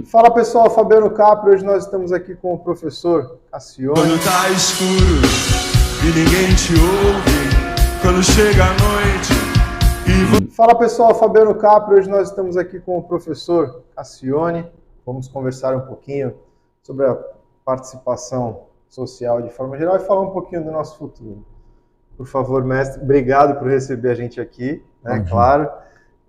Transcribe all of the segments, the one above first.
Fala pessoal, Fabiano Capri, hoje nós estamos aqui com o professor Cassione. Quando tá escuro e ninguém te ouve, quando chega a noite Fala pessoal, Fabiano Capri, hoje nós estamos aqui com o professor Cassione. Vamos conversar um pouquinho sobre a participação social de forma geral e falar um pouquinho do nosso futuro. Por favor, mestre, obrigado por receber a gente aqui, né, claro.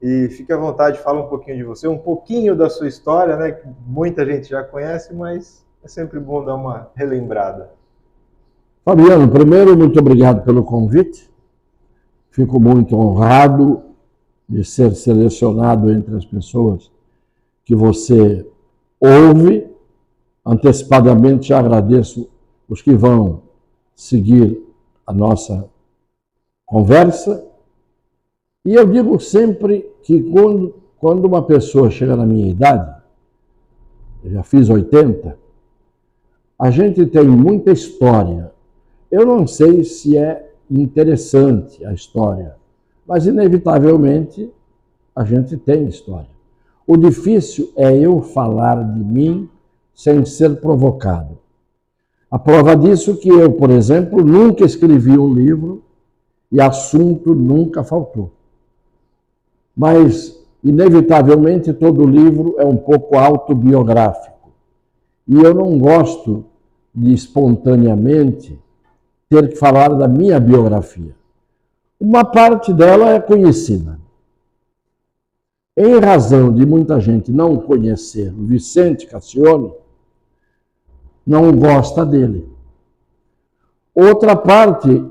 E fique à vontade, fala um pouquinho de você, um pouquinho da sua história, né, que muita gente já conhece, mas é sempre bom dar uma relembrada. Fabiano, primeiro, muito obrigado pelo convite. Fico muito honrado de ser selecionado entre as pessoas que você ouve. Antecipadamente, já agradeço os que vão seguir a nossa conversa. E eu digo sempre que quando uma pessoa chega na minha idade, eu já fiz 80, a gente tem muita história. Eu não sei se é interessante a história, mas inevitavelmente a gente tem história. O difícil é eu falar de mim sem ser provocado. A prova disso é que eu, por exemplo, nunca escrevi um livro e assunto nunca faltou. Mas, inevitavelmente, todo livro é um pouco autobiográfico. E eu não gosto de, espontaneamente, ter que falar da minha biografia. Uma parte dela é conhecida. Em razão de muita gente não conhecer o Vicente Cassione, não gosta dele. Outra parte,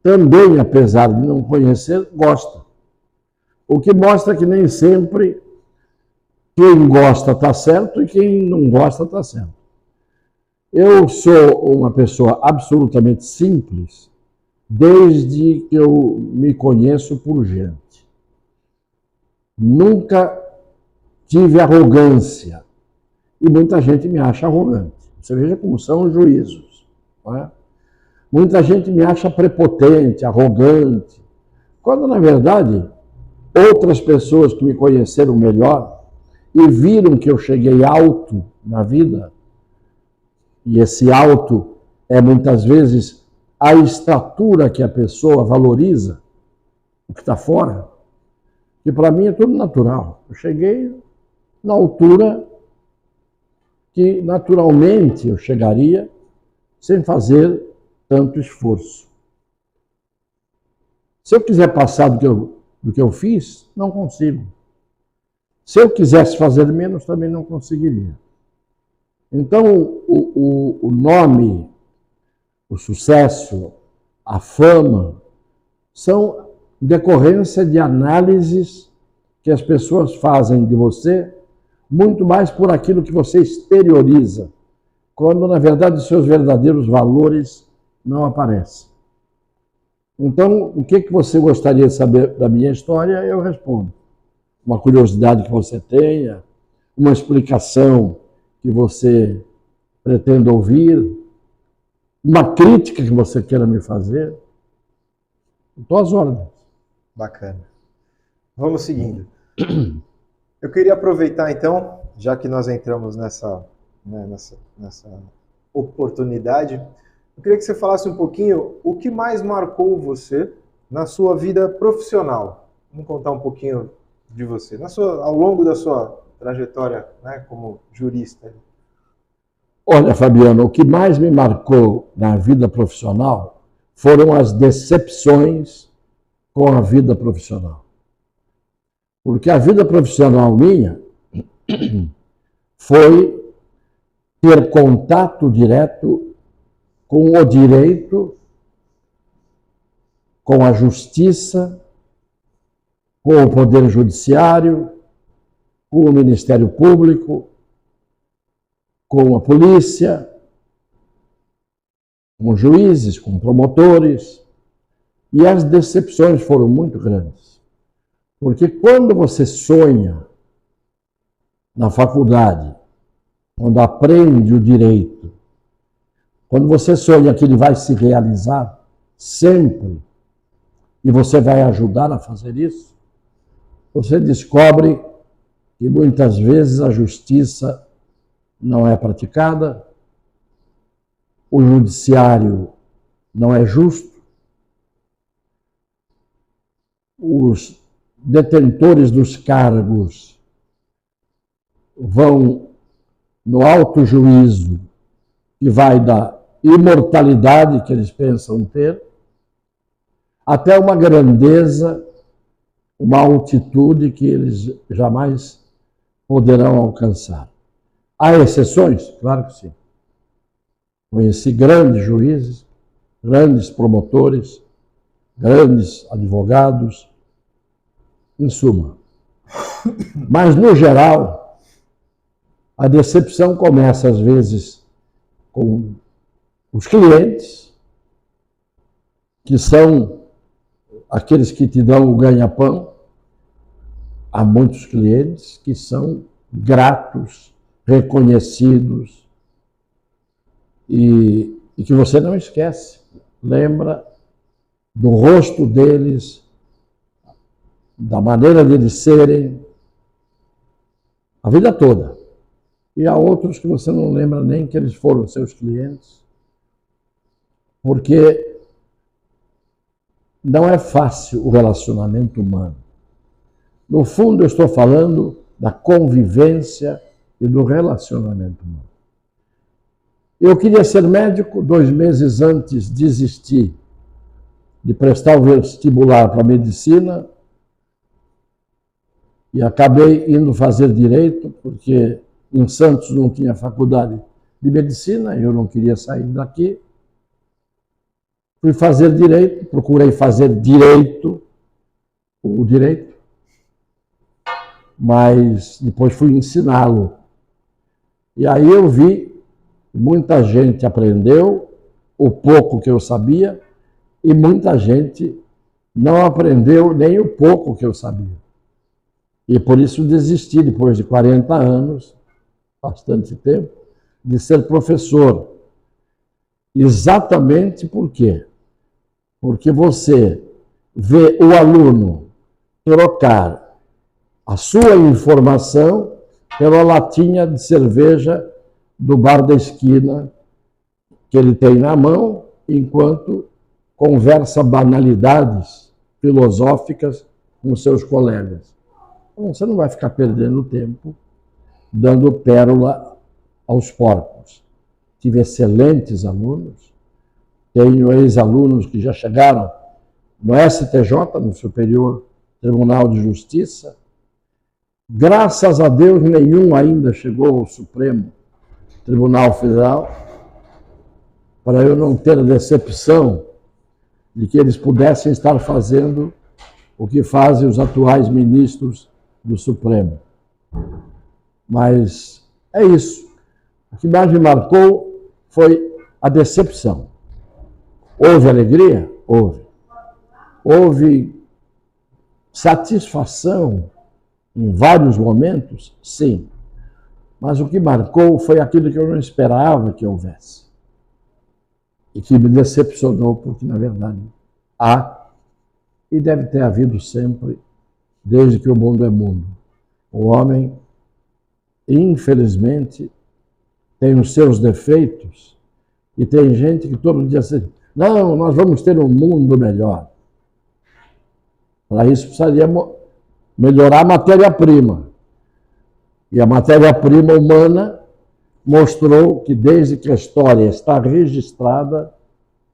também, apesar de não conhecer, gosta. O que mostra que nem sempre quem gosta está certo e quem não gosta está certo. Eu sou uma pessoa absolutamente simples desde que eu me conheço por gente. Nunca tive arrogância e muita gente me acha arrogante. Você veja como são os juízos, não é? Muita gente me acha prepotente, arrogante, quando na verdade outras pessoas que me conheceram melhor e viram que eu cheguei alto na vida, e esse alto é muitas vezes a estatura que a pessoa valoriza, o que está fora, que para mim é tudo natural. Eu cheguei na altura que naturalmente eu chegaria sem fazer tanto esforço. Se eu quiser passar do que eu fiz, não consigo. Se eu quisesse fazer menos, também não conseguiria. Então, o nome, o sucesso, a fama, são decorrência de análises que as pessoas fazem de você, muito mais por aquilo que você exterioriza, quando, na verdade, os seus verdadeiros valores não aparecem. Então, o que você gostaria de saber da minha história, eu respondo. Uma curiosidade que você tenha, uma explicação que você pretenda ouvir, uma crítica que você queira me fazer. Estou às ordens. Bacana. Vamos seguindo. Eu queria aproveitar, então, já que nós entramos nessa oportunidade, eu queria que você falasse um pouquinho o que mais marcou você na sua vida profissional. Vamos contar um pouquinho de você, ao longo da sua trajetória, né, como jurista. Olha, Fabiano, o que mais me marcou na vida profissional foram as decepções com a vida profissional. Porque a vida profissional minha foi ter contato direto com o direito, com a justiça, com o Poder Judiciário, com o Ministério Público, com a polícia, com juízes, com promotores. E as decepções foram muito grandes. Porque quando você sonha na faculdade, quando aprende o direito, quando você sonha que ele vai se realizar sempre, e você vai ajudar a fazer isso, você descobre que muitas vezes a justiça não é praticada, o judiciário não é justo, os detentores dos cargos vão no alto juízo que vai da imortalidade que eles pensam ter, até uma grandeza, uma altitude que eles jamais poderão alcançar. Há exceções? Claro que sim. Conheci grandes juízes, grandes promotores, grandes advogados, em suma. Mas, no geral, a decepção começa, às vezes, com os clientes, que são aqueles que te dão o ganha-pão. Há muitos clientes que são gratos, reconhecidos e que você não esquece. Lembra do rosto deles, da maneira deles serem, a vida toda. E há outros que você não lembra nem que eles foram seus clientes, porque não é fácil o relacionamento humano. No fundo, eu estou falando da convivência e do relacionamento humano. Eu queria ser médico, 2 meses antes desisti de prestar o vestibular para medicina e acabei indo fazer direito, porque em Santos não tinha faculdade de medicina, eu não queria sair daqui. Fui fazer direito, procurei fazer direito, o direito, mas depois fui ensiná-lo. E aí eu vi que muita gente aprendeu o pouco que eu sabia e muita gente não aprendeu nem o pouco que eu sabia. E por isso desisti, depois de 40 anos, bastante tempo, de ser professor. Exatamente por quê? Porque você vê o aluno trocar a sua informação pela latinha de cerveja do bar da esquina que ele tem na mão, enquanto conversa banalidades filosóficas com seus colegas. Então, você não vai ficar perdendo tempo dando pérola aos porcos. Tive excelentes alunos, tenho ex-alunos que já chegaram no STJ, no Superior Tribunal de Justiça. Graças a Deus, nenhum ainda chegou ao Supremo Tribunal Federal, para eu não ter a decepção de que eles pudessem estar fazendo o que fazem os atuais ministros do Supremo. Mas é isso. O que mais me marcou foi a decepção. Houve alegria? Houve. Houve satisfação em vários momentos? Sim. Mas o que marcou foi aquilo que eu não esperava que houvesse. E que me decepcionou, porque, na verdade, há e deve ter havido sempre, desde que o mundo é mundo. O homem, infelizmente, tem os seus defeitos e tem gente que todo dia diz assim, não, nós vamos ter um mundo melhor. Para isso precisaria melhorar a matéria-prima. E a matéria-prima humana mostrou que desde que a história está registrada,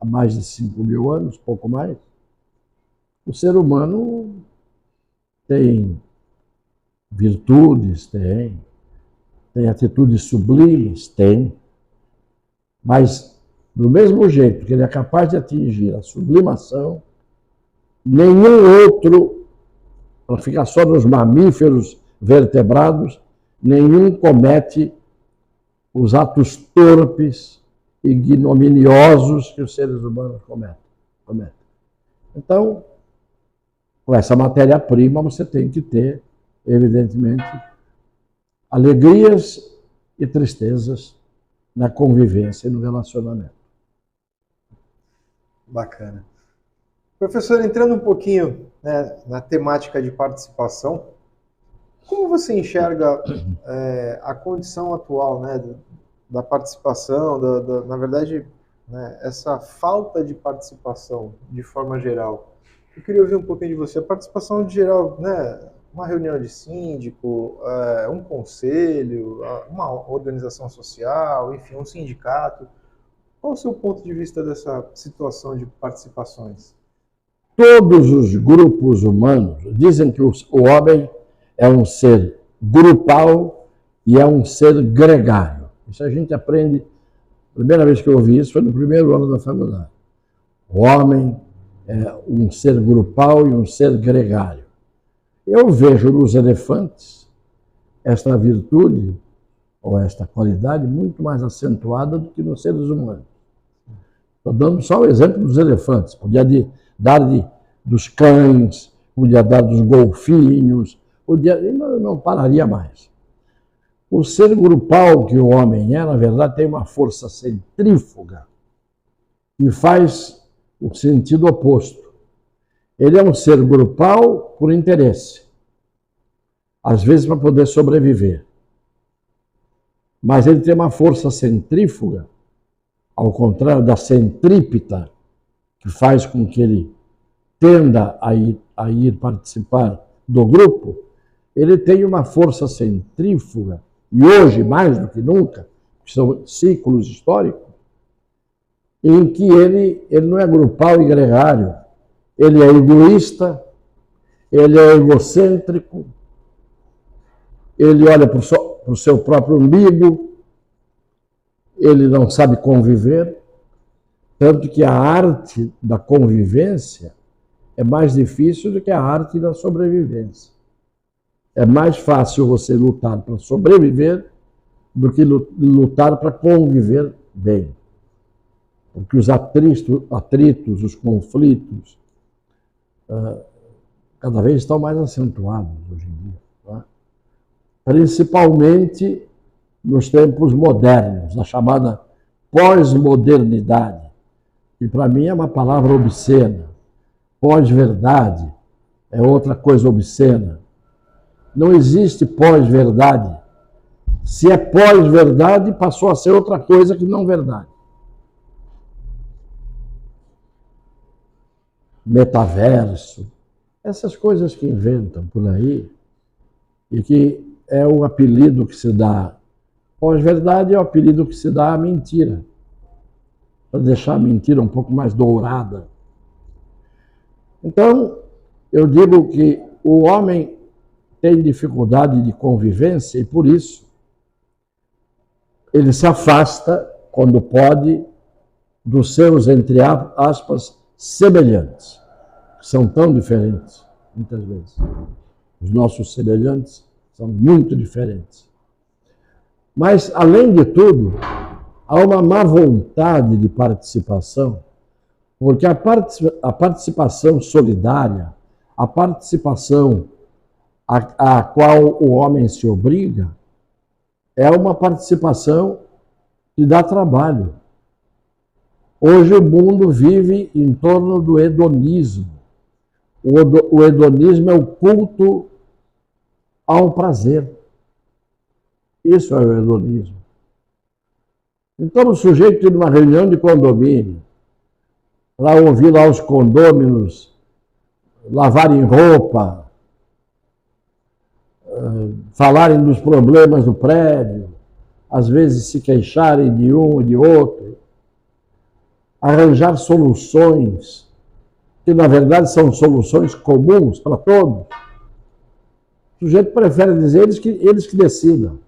há mais de 5.000 anos, pouco mais, o ser humano tem virtudes, tem atitudes sublimes, tem, mas do mesmo jeito que ele é capaz de atingir a sublimação, nenhum outro, para ficar só nos mamíferos vertebrados, nenhum comete os atos torpes e ignominiosos que os seres humanos cometem. Então, com essa matéria-prima, você tem que ter, evidentemente, alegrias e tristezas na convivência e no relacionamento. Bacana. Professor, entrando um pouquinho, né, na temática de participação, Como você enxerga a condição atual, né, da participação, na verdade, né, essa falta de participação de forma geral? Eu queria ouvir um pouquinho de você. A participação de geral, né, uma reunião de síndico, um conselho, uma organização social, enfim, um sindicato. Qual o seu ponto de vista dessa situação de participações? Todos os grupos humanos dizem que o homem é um ser grupal e é um ser gregário. Isso a gente aprende, a primeira vez que eu ouvi isso foi no primeiro ano da faculdade. O homem é um ser grupal e um ser gregário. Eu vejo nos elefantes esta virtude, ou esta qualidade, muito mais acentuada do que nos seres humanos. Estou dando só o exemplo dos elefantes, podia dar dos cães, podia dar dos golfinhos, não pararia mais. O ser grupal que o homem é, na verdade, tem uma força centrífuga e faz o sentido oposto. Ele é um ser grupal por interesse, às vezes para poder sobreviver. Mas ele tem uma força centrífuga, ao contrário da centrípeta, que faz com que ele tenda a ir participar do grupo. Ele tem uma força centrífuga, e hoje, mais do que nunca, que são ciclos históricos, em que ele não é grupal e gregário, ele é egoísta, ele é egocêntrico, ele olha para o seu próprio umbigo, ele não sabe conviver, tanto que a arte da convivência é mais difícil do que a arte da sobrevivência. É mais fácil você lutar para sobreviver do que lutar para conviver bem. Porque os atritos, os conflitos, cada vez estão mais acentuados hoje em dia. Tá? Principalmente nos tempos modernos, na chamada pós-modernidade, que para mim é uma palavra obscena. Pós-verdade é outra coisa obscena. Não existe pós-verdade. Se é pós-verdade, passou a ser outra coisa que não verdade. Metaverso, essas coisas que inventam por aí, e que é o apelido que se dá. Pós-verdade é o apelido que se dá à mentira, para deixar a mentira um pouco mais dourada. Então, eu digo que o homem tem dificuldade de convivência e, por isso, ele se afasta, quando pode, dos seus, entre aspas, semelhantes, que são tão diferentes, muitas vezes. Os nossos semelhantes são muito diferentes. Mas, além de tudo, há uma má vontade de participação, porque a participação solidária, a participação a qual o homem se obriga, é uma participação que dá trabalho. Hoje o mundo vive em torno do hedonismo. O hedonismo é o culto ao prazer. Isso é o hedonismo. Então o sujeito ir numa reunião de condomínio, para ouvir lá os condôminos lavarem roupa, falarem dos problemas do prédio, às vezes se queixarem de um e de outro, arranjar soluções, que na verdade são soluções comuns para todos. O sujeito prefere dizer eles que decidam.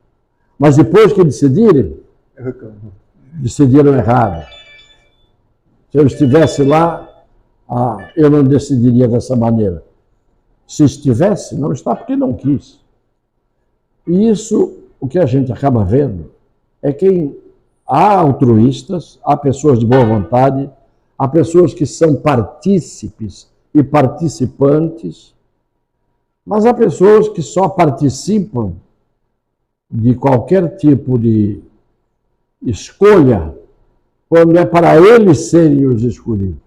Mas depois que decidirem, decidiram errado. Se eu estivesse lá, eu não decidiria dessa maneira. Se estivesse, não está porque não quis. E isso, o que a gente acaba vendo, é que há altruístas, há pessoas de boa vontade, há pessoas que são partícipes e participantes, mas há pessoas que só participam de qualquer tipo de escolha quando é para eles serem os escolhidos.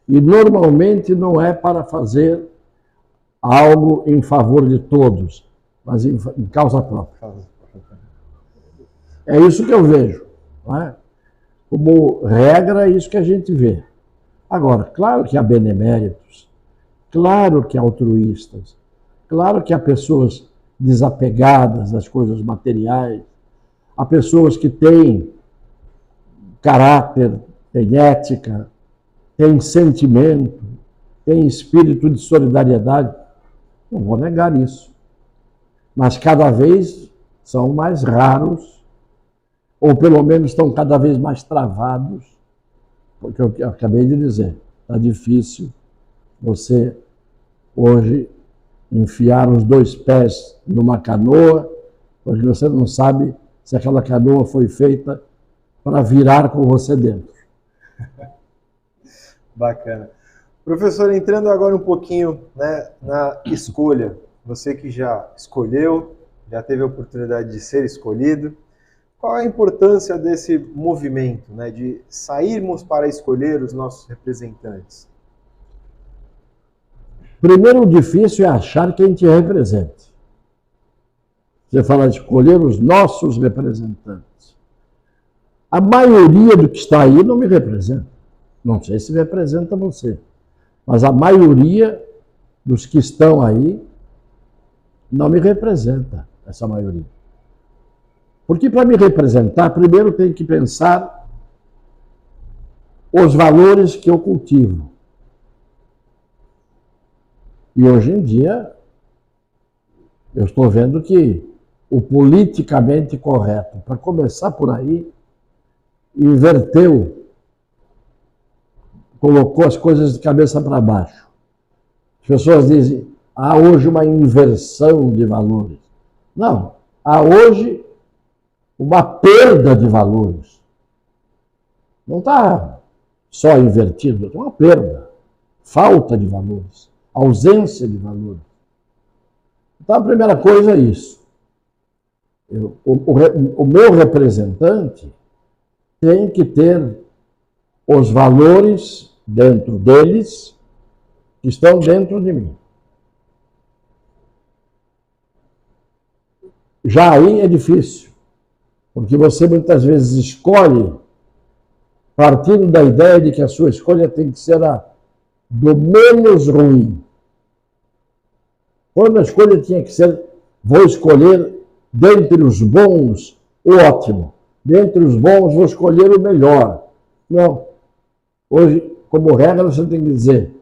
E normalmente não é para fazer algo em favor de todos, mas em causa própria. É isso que eu vejo. Não é? Como regra, é isso que a gente vê. Agora, claro que há beneméritos, claro que há altruístas, claro que há pessoas desapegadas das coisas materiais, há pessoas que têm caráter, têm ética, têm sentimento, têm espírito de solidariedade. Não vou negar isso. Mas cada vez são mais raros, ou pelo menos estão cada vez mais travados, porque eu acabei de dizer, está difícil você hoje enfiar os dois pés numa canoa, porque você não sabe se aquela canoa foi feita para virar com você dentro. Bacana. Professor, entrando agora um pouquinho, né, na escolha, você que já escolheu, já teve a oportunidade de ser escolhido, qual é a importância desse movimento, né, de sairmos para escolher os nossos representantes? Primeiro, o difícil é achar quem te represente. Você fala de escolher os nossos representantes. A maioria do que está aí não me representa. Não sei se representa você, mas a maioria dos que estão aí não me representa, essa maioria. Porque para me representar, primeiro tem que pensar os valores que eu cultivo. E hoje em dia, eu estou vendo que o politicamente correto, para começar por aí, inverteu, colocou as coisas de cabeça para baixo. As pessoas dizem, há hoje uma inversão de valores. Não, há hoje uma perda de valores. Não está só invertido, é uma perda, falta de valores, ausência de valores. Então, a primeira coisa é isso. O meu representante tem que ter os valores dentro deles que estão dentro de mim. Já aí é difícil, porque você muitas vezes escolhe partindo da ideia de que a sua escolha tem que ser a do menos ruim. Quando a escolha tinha que ser, vou escolher dentre os bons o ótimo, dentre os bons vou escolher o melhor. Não. Hoje, como regra, você tem que dizer,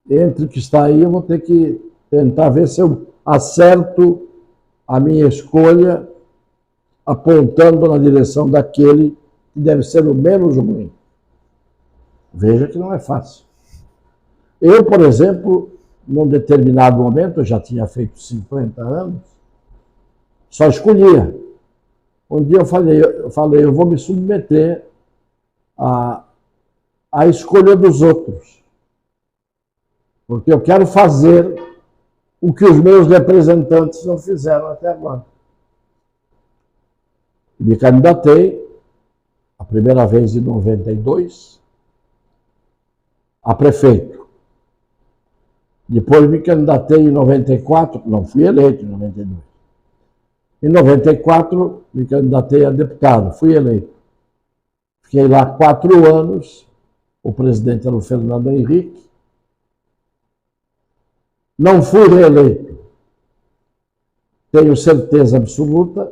entre o que está aí, eu vou ter que tentar ver se eu acerto a minha escolha apontando na direção daquele que deve ser o menos ruim. Veja que não é fácil. Eu, por exemplo, num determinado momento, eu já tinha feito 50 anos, só escolhia. Um dia eu falei, eu vou me submeter à escolha dos outros. Porque eu quero fazer o que os meus representantes não fizeram até agora. Me candidatei, a primeira vez em 92, a prefeito. Depois me candidatei em 94, não fui eleito em 92. Em 94, me candidatei a deputado, fui eleito. Fiquei lá 4 anos, o presidente era o Fernando Henrique. Não fui reeleito. Tenho certeza absoluta,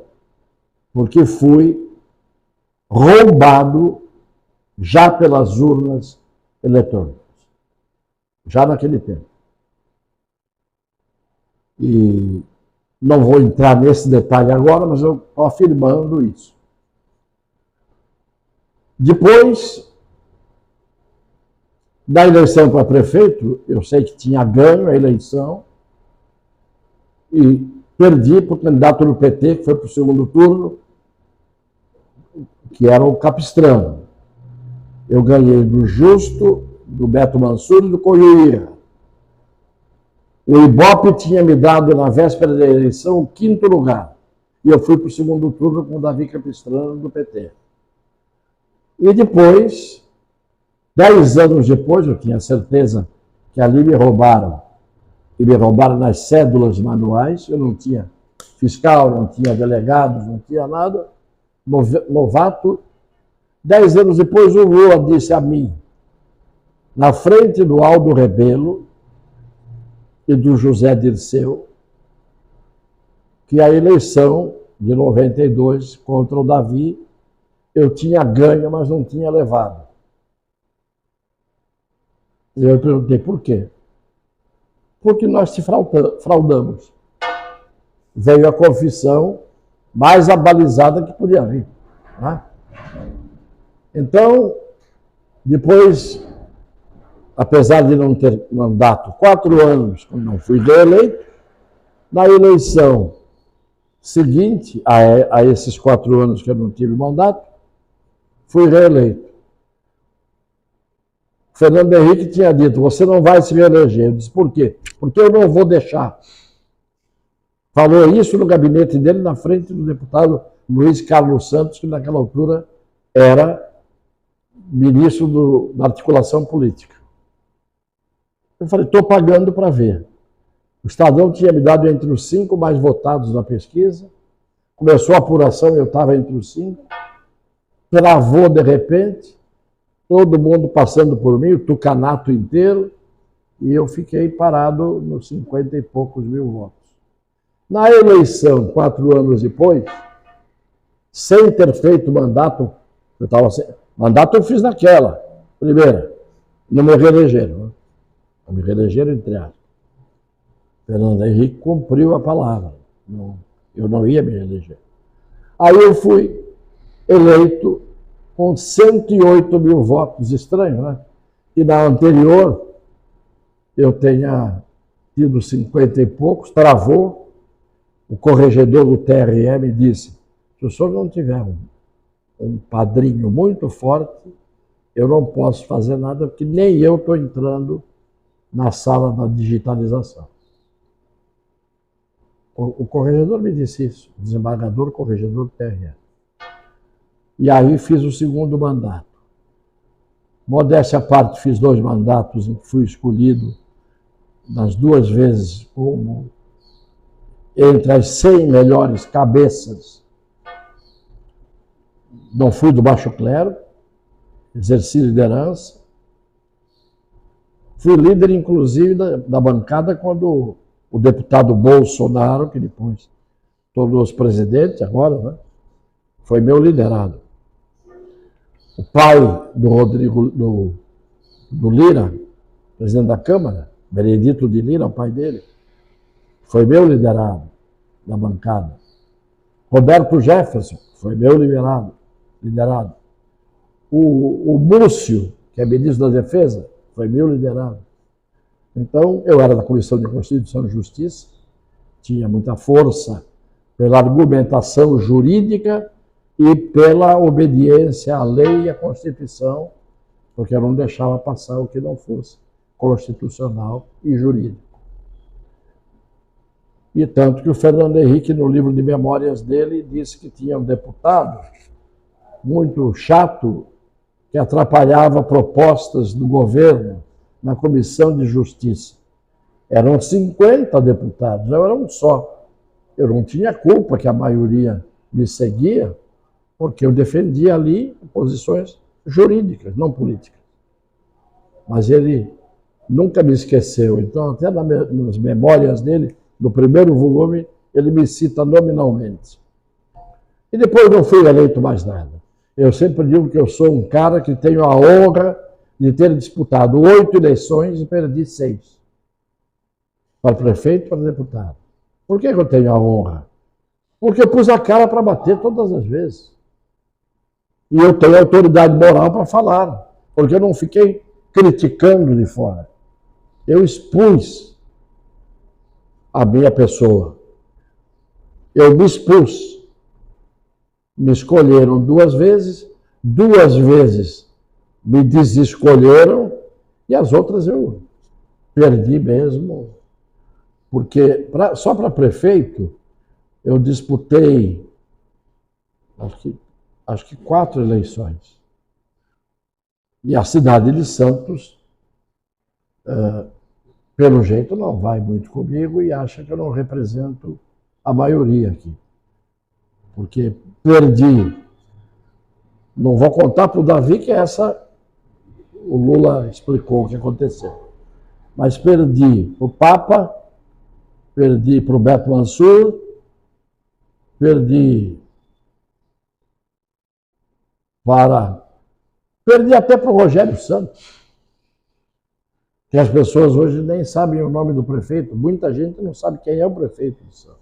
porque fui roubado já pelas urnas eletrônicas, já naquele tempo. E não vou entrar nesse detalhe agora, mas eu estou afirmando isso. Depois da eleição para prefeito, eu sei que tinha ganho a eleição e perdi para o candidato do PT, que foi para o segundo turno, que era o Capistrano. Eu ganhei do Justo, do Beto Mansur e do Coiuíra. O Ibope tinha me dado, na véspera da eleição, o 5º lugar. E eu fui para o segundo turno com o Davi Capistrano, do PT. E depois, 10 anos depois, eu tinha certeza que ali me roubaram, e me roubaram nas cédulas manuais. Eu não tinha fiscal, não tinha delegados, não tinha nada. Novato. 10 anos depois, o Lula disse a mim, na frente do Aldo Rebelo e do José Dirceu, que a eleição de 92 contra o Davi, eu tinha ganho, mas não tinha levado. E eu perguntei, por quê? Porque nós te fraudamos. Veio a confissão mais abalizada que podia vir. Né? Então, depois, apesar de não ter mandato 4 anos, quando não fui reeleito, na eleição seguinte a esses 4 anos que eu não tive mandato, fui reeleito. Fernando Henrique tinha dito, você não vai se reeleger. Eu disse, por quê? Porque eu não vou deixar. Falou isso no gabinete dele, na frente do deputado Luiz Carlos Santos, que naquela altura era ministro da articulação política. Eu falei, estou pagando para ver. O Estadão tinha me dado entre os 5 mais votados na pesquisa. Começou a apuração, eu estava entre os 5. Travou de repente. Todo mundo passando por mim, o tucanato inteiro, e eu fiquei parado nos 50 e poucos mil votos. Na eleição, 4 anos depois, sem ter feito mandato, mandato eu fiz naquela, primeira, não me reelegeram. Né? Não me reelegeram entre aspas. Fernando Henrique cumpriu a palavra, eu não ia me reeleger. Aí eu fui eleito com 108 mil votos, estranho, né? E na anterior, eu tenha tido 50 e poucos, travou, o corregedor do TRE disse, se o senhor não tiver um padrinho muito forte, eu não posso fazer nada, porque nem eu estou entrando na sala da digitalização. O corregedor me disse isso, o desembargador corregedor do TRE. E aí fiz o segundo mandato. Modéstia à parte, fiz 2 mandatos em que fui escolhido nas 2 vezes como entre as 100 melhores cabeças. Não fui do baixo clero, exerci liderança. Fui líder, inclusive, da bancada quando o deputado Bolsonaro, que depois tornou-se presidente agora, né, foi meu liderado. O pai do Rodrigo, do Lira, presidente da Câmara, Benedito de Lira, o pai dele, foi meu liderado da bancada. Roberto Jefferson foi meu liderado. O Múcio, que é ministro da Defesa, foi meu liderado. Então, eu era da Comissão de Constituição e Justiça, tinha muita força pela argumentação jurídica e pela obediência à lei e à Constituição, porque eu não deixava passar o que não fosse constitucional e jurídico. E tanto que o Fernando Henrique, no livro de memórias dele, disse que tinha um deputado muito chato que atrapalhava propostas do governo na Comissão de Justiça. Eram 50 deputados, eu era um só. Eu não tinha culpa que a maioria me seguia, porque eu defendia ali posições jurídicas, não políticas. Mas ele nunca me esqueceu. Então, até nas memórias dele, no primeiro volume, ele me cita nominalmente. E depois não fui eleito mais nada. Eu sempre digo que eu sou um cara que tenho a honra de ter disputado 8 eleições e perdi 6. Para prefeito e para deputado. Por que eu tenho a honra? Porque eu pus a cara para bater todas as vezes. E eu tenho autoridade moral para falar, porque eu não fiquei criticando de fora. Eu expus a minha pessoa. Eu me expus. Me escolheram 2 vezes, 2 vezes me desescolheram, e as outras eu perdi mesmo. Porque só para prefeito eu disputei acho que 4 eleições. E a cidade de Santos pelo jeito, não vai muito comigo e acha que eu não represento a maioria aqui. Porque perdi. Não vou contar para o Davi que o Lula explicou o que aconteceu. Mas perdi para o Papa, perdi para o Beto Mansur, perdi até para o Rogério Santos. Que as pessoas hoje nem sabem o nome do prefeito. Muita gente não sabe quem é o prefeito de Santos.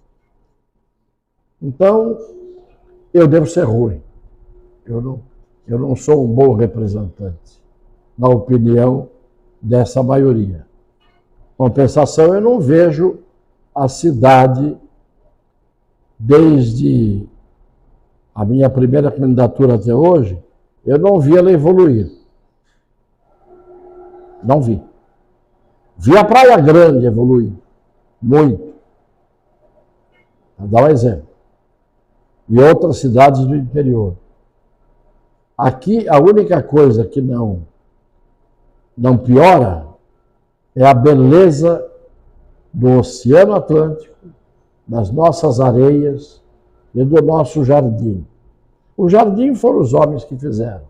Então, eu devo ser ruim. Eu não sou um bom representante, na opinião dessa maioria. Compensação, eu não vejo a cidade, desde a minha primeira candidatura até hoje, eu não vi ela evoluir. Não vi. Vi a Praia Grande evoluir, muito. Vou dar um exemplo. E outras cidades do interior. Aqui, a única coisa que não piora é a beleza do Oceano Atlântico, das nossas areias e do nosso jardim. O jardim foram os homens que fizeram,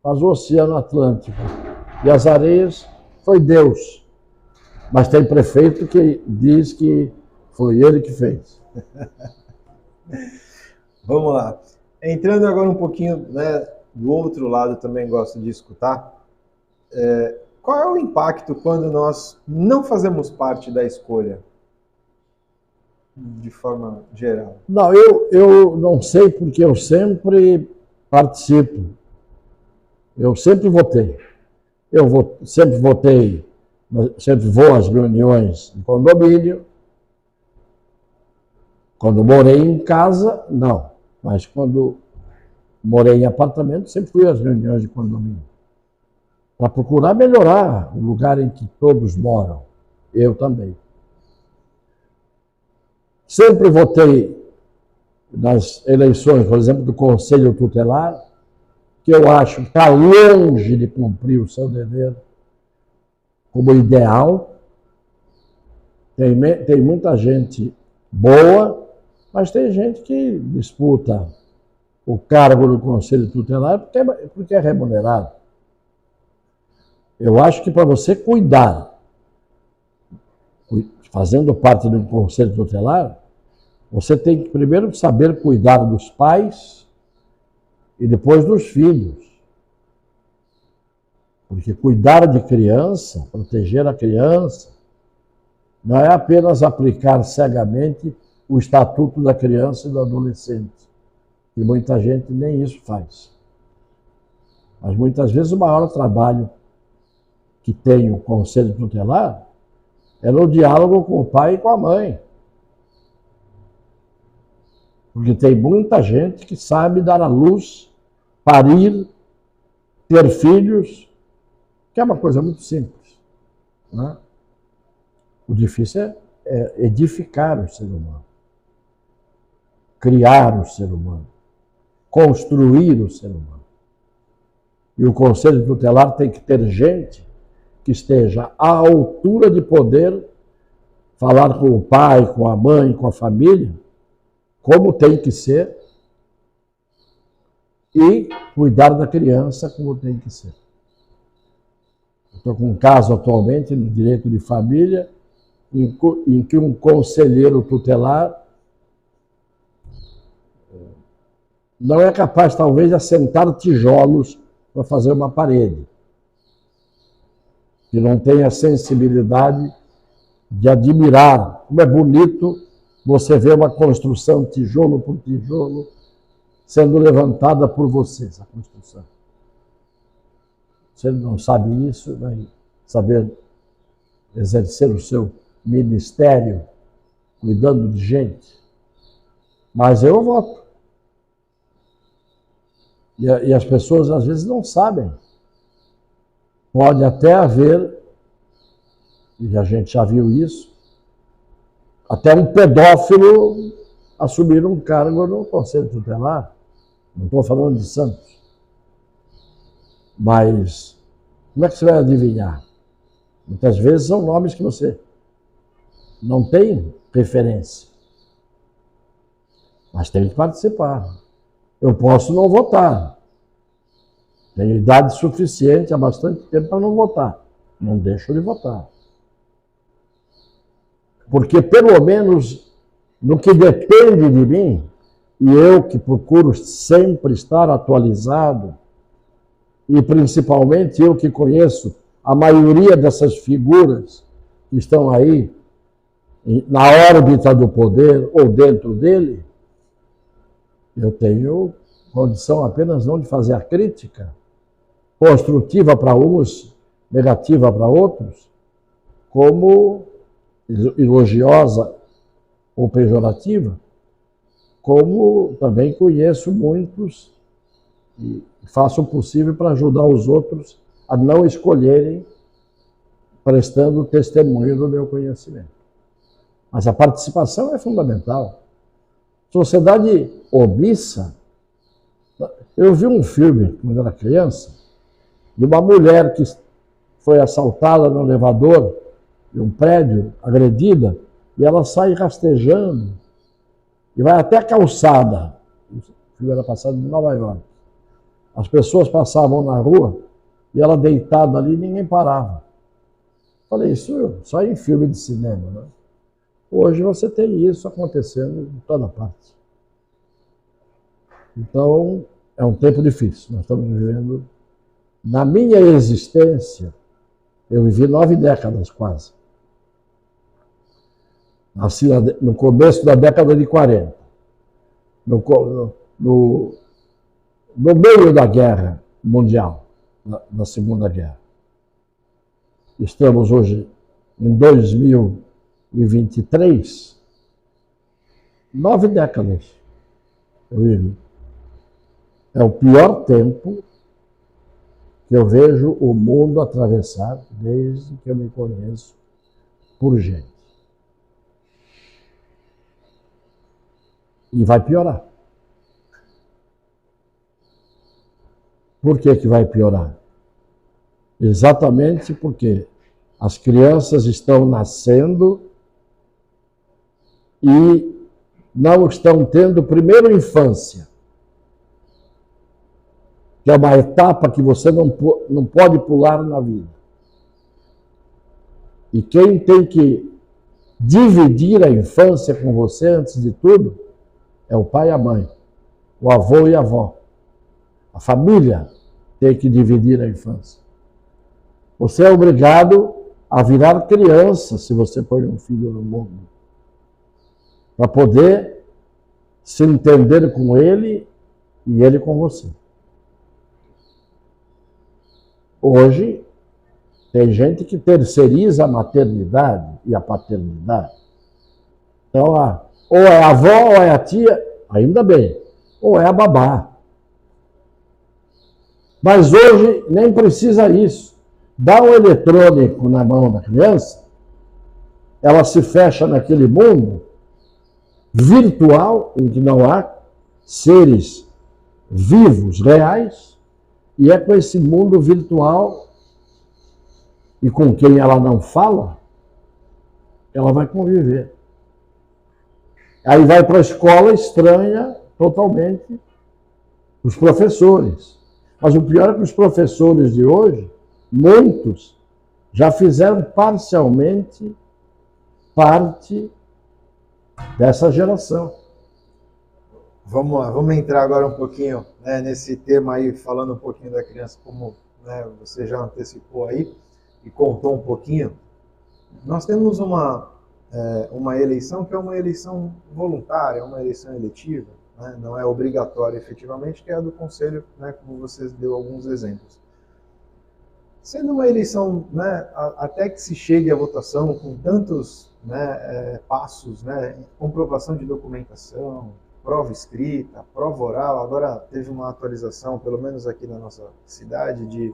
mas o Oceano Atlântico e as areias foi Deus. Mas tem prefeito que diz que foi ele que fez. Vamos lá. Entrando agora um pouquinho, né, do outro lado, também gosto de escutar. Qual é o impacto quando nós não fazemos parte da escolha? De forma geral. Não, eu não sei porque eu sempre participo. Eu sempre votei. Sempre vou às reuniões de condomínio. Quando morei em casa, não. Mas quando morei em apartamento, sempre fui às reuniões de condomínio. Para procurar melhorar o lugar em que todos moram. Eu também. Sempre votei nas eleições, por exemplo, do Conselho Tutelar, que eu acho que está longe de cumprir o seu dever como ideal. Tem muita gente boa, mas tem gente que disputa o cargo no Conselho Tutelar porque é remunerado. Eu acho que para você cuidar, fazendo parte de um Conselho Tutelar, você tem que primeiro saber cuidar dos pais e depois dos filhos. Porque cuidar de criança, proteger a criança, não é apenas aplicar cegamente o Estatuto da Criança e do Adolescente. E muita gente nem isso faz. Mas muitas vezes o maior trabalho que tem o Conselho Tutelar é no diálogo com o pai e com a mãe. Porque tem muita gente que sabe dar à luz, parir, ter filhos, que é uma coisa muito simples, né? O difícil é edificar o ser humano, criar o ser humano, construir o ser humano. E o Conselho Tutelar tem que ter gente que esteja à altura de poder falar com o pai, com a mãe, com a família, como tem que ser, e cuidar da criança como tem que ser. Estou com um caso atualmente no direito de família, em que um conselheiro tutelar não é capaz, talvez, de assentar tijolos para fazer uma parede. Que não tem a sensibilidade de admirar como é bonito você ver uma construção tijolo por tijolo sendo levantada por você, essa construção. Se ele não sabe isso, vai saber exercer o seu ministério cuidando de gente. Mas eu voto. E as pessoas às vezes não sabem. Pode até haver, e a gente já viu isso, até um pedófilo assumir um cargo no Conselho Tutelar. Não estou falando de Santos. Mas como é que você vai adivinhar? Muitas vezes são nomes que você não tem referência. Mas tem que participar. Eu posso não votar. Tenho idade suficiente há bastante tempo para não votar. Não deixo de votar. Porque, pelo menos, no que depende de mim, e eu que procuro sempre estar atualizado, e principalmente eu que conheço a maioria dessas figuras que estão aí na órbita do poder ou dentro dele, eu tenho condição apenas não de fazer a crítica, construtiva para uns, negativa para outros, como elogiosa ou pejorativa, como também conheço muitos e faço o possível para ajudar os outros a não escolherem prestando testemunho do meu conhecimento. Mas a participação é fundamental. Sociedade omissa. Eu vi um filme, quando era criança, de uma mulher que foi assaltada no elevador de um prédio, agredida, e ela sai rastejando e vai até a calçada. O filme era passado em Nova York. As pessoas passavam na rua e ela deitada ali, ninguém parava. Falei, isso só em filme de cinema, né? Hoje você tem isso acontecendo em toda parte. Então, é um tempo difícil. Nós estamos vivendo... Na minha existência, eu vivi 9 décadas quase. Nasci no começo da década de 40. No meio da guerra mundial, da Segunda Guerra. Estamos hoje em 2023, 9 décadas eu vivi. É o pior tempo que eu vejo o mundo atravessar desde que eu me conheço por gente. E vai piorar. Por que que vai piorar? Exatamente porque as crianças estão nascendo e não estão tendo primeiro infância, que é uma etapa que você não pode pular na vida. E quem tem que dividir a infância com você, antes de tudo, é o pai e a mãe, o avô e a avó. A família tem que dividir a infância. Você é obrigado a virar criança se você põe um filho no mundo, para poder se entender com ele e ele com você. Hoje, tem gente que terceiriza a maternidade e a paternidade. Então, ou é a avó ou é a tia, ainda bem, ou é a babá. Mas hoje nem precisa isso. Dá um eletrônico na mão da criança, ela se fecha naquele mundo virtual, em que não há seres vivos, reais, e é com esse mundo virtual e com quem ela não fala, ela vai conviver. Aí vai para a escola, estranha totalmente os professores. Mas o pior é que os professores de hoje, muitos, já fizeram parcialmente parte dessa geração. Vamos lá, vamos entrar agora um pouquinho, né, nesse tema aí, falando um pouquinho da criança, como, né, você já antecipou aí e contou um pouquinho. Nós temos uma eleição que é uma eleição voluntária, uma eleição eletiva, né, não é obrigatória efetivamente, que é a do Conselho, né, como você deu alguns exemplos. Sendo uma eleição, né, até que se chegue à votação com tantos, né, passos, né, comprovação de documentação, prova escrita, prova oral, agora teve uma atualização, pelo menos aqui na nossa cidade, de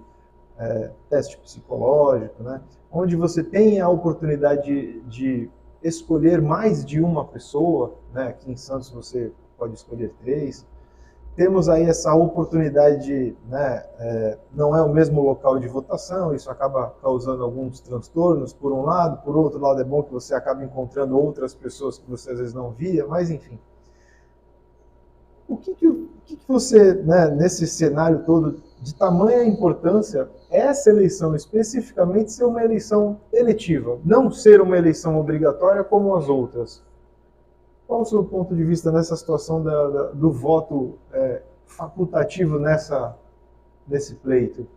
teste psicológico, né, onde você tem a oportunidade de escolher mais de uma pessoa, né, aqui em Santos você pode escolher 3, temos aí essa oportunidade de, né, não é o mesmo local de votação, isso acaba causando alguns transtornos, por um lado, por outro lado é bom que você acaba encontrando outras pessoas que você às vezes não via, mas enfim. O que você, né, nesse cenário todo, de tamanha importância, essa eleição especificamente ser uma eleição eletiva, não ser uma eleição obrigatória como as outras? Qual o seu ponto de vista nessa situação do voto facultativo nesse pleito?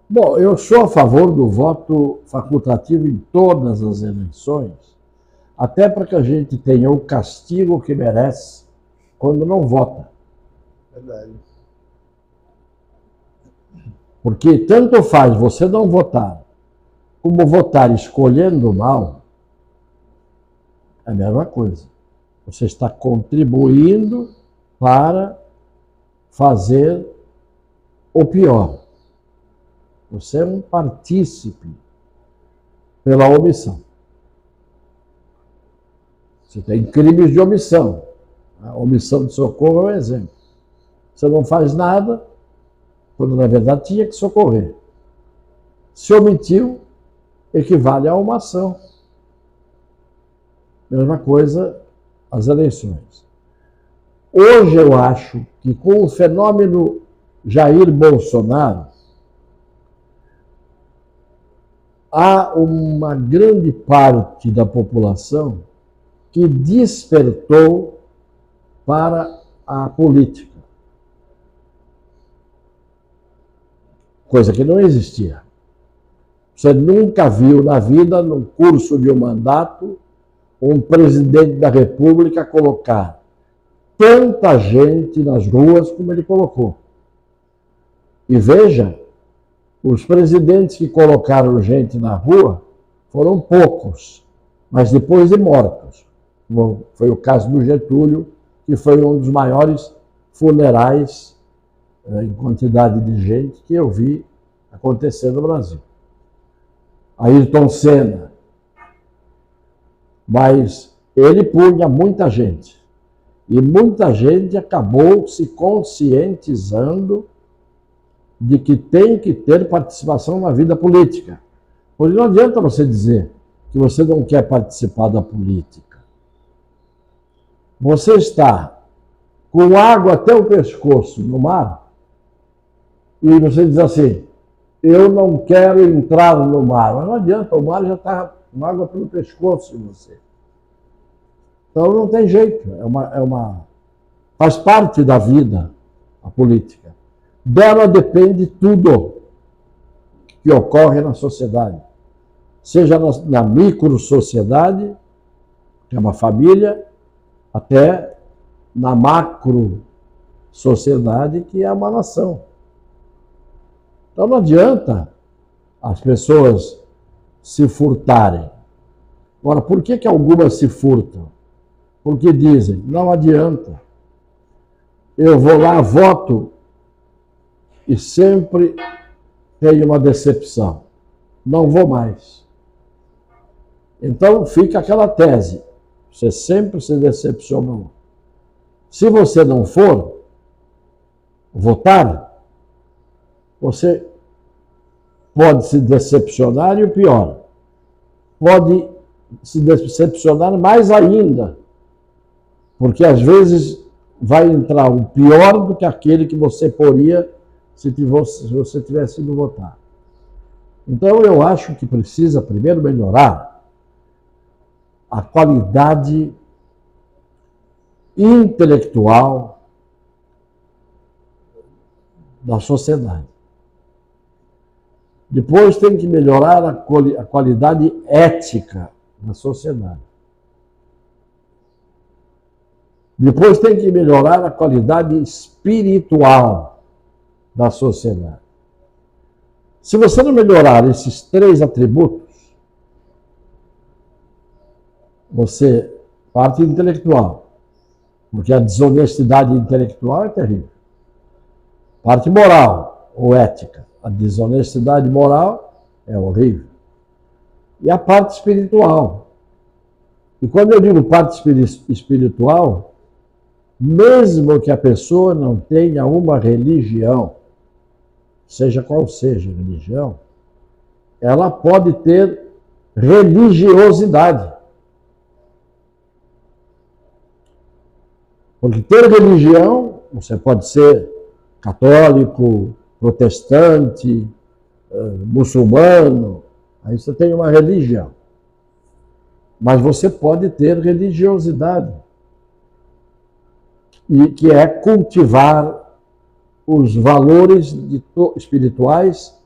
Bom, eu sou a favor do voto facultativo em todas as eleições, até para que a gente tenha o castigo que merece quando não vota. Verdade. Porque tanto faz você não votar, como votar escolhendo mal, é a mesma coisa. Você está contribuindo para fazer o pior. Você é um partícipe pela omissão. Você tem crimes de omissão. A omissão de socorro é um exemplo. Você não faz nada, quando na verdade tinha que socorrer. Se omitiu, equivale a uma ação. Mesma coisa as eleições. Hoje eu acho que com o fenômeno Jair Bolsonaro, há uma grande parte da população que despertou para a política. Coisa que não existia. Você nunca viu na vida, no curso de um mandato, um presidente da República colocar tanta gente nas ruas como ele colocou. E veja, os presidentes que colocaram gente na rua foram poucos, mas depois de mortos. Foi o caso do Getúlio, que foi um dos maiores funerais em quantidade de gente que eu vi acontecer no Brasil. Ayrton Senna. Mas ele punha muita gente. E muita gente acabou se conscientizando de que tem que ter participação na vida política. Porque não adianta você dizer que você não quer participar da política. Você está com água até o pescoço no mar e você diz assim, eu não quero entrar no mar. Mas não adianta, o mar já está com água pelo pescoço de você. Então não tem jeito, faz parte da vida a política. Dela depende tudo que ocorre na sociedade. Seja na micro-sociedade, que é uma família, até na macro-sociedade, que é uma nação. Então não adianta as pessoas se furtarem. Agora, por que algumas se furtam? Porque dizem, não adianta. Eu vou lá, voto e sempre tenho uma decepção. Não vou mais. Então fica aquela tese. Você sempre se decepcionou. Se você não for votar, você pode se decepcionar e o pior, pode se decepcionar mais ainda, porque às vezes vai entrar o pior do que aquele que você poria se você tivesse ido votar. Então eu acho que precisa primeiro melhorar a qualidade intelectual da sociedade. Depois tem que melhorar a qualidade ética da sociedade. Depois tem que melhorar a qualidade espiritual da sociedade. Se você não melhorar esses três atributos, você, parte intelectual, porque a desonestidade intelectual é terrível. Parte moral ou ética. A desonestidade moral é horrível. E a parte espiritual. E quando eu digo parte espiritual, mesmo que a pessoa não tenha uma religião, seja qual seja a religião, ela pode ter religiosidade. Porque ter religião, você pode ser católico, protestante, muçulmano, aí você tem uma religião. Mas você pode ter religiosidade, e que é cultivar os valores espirituais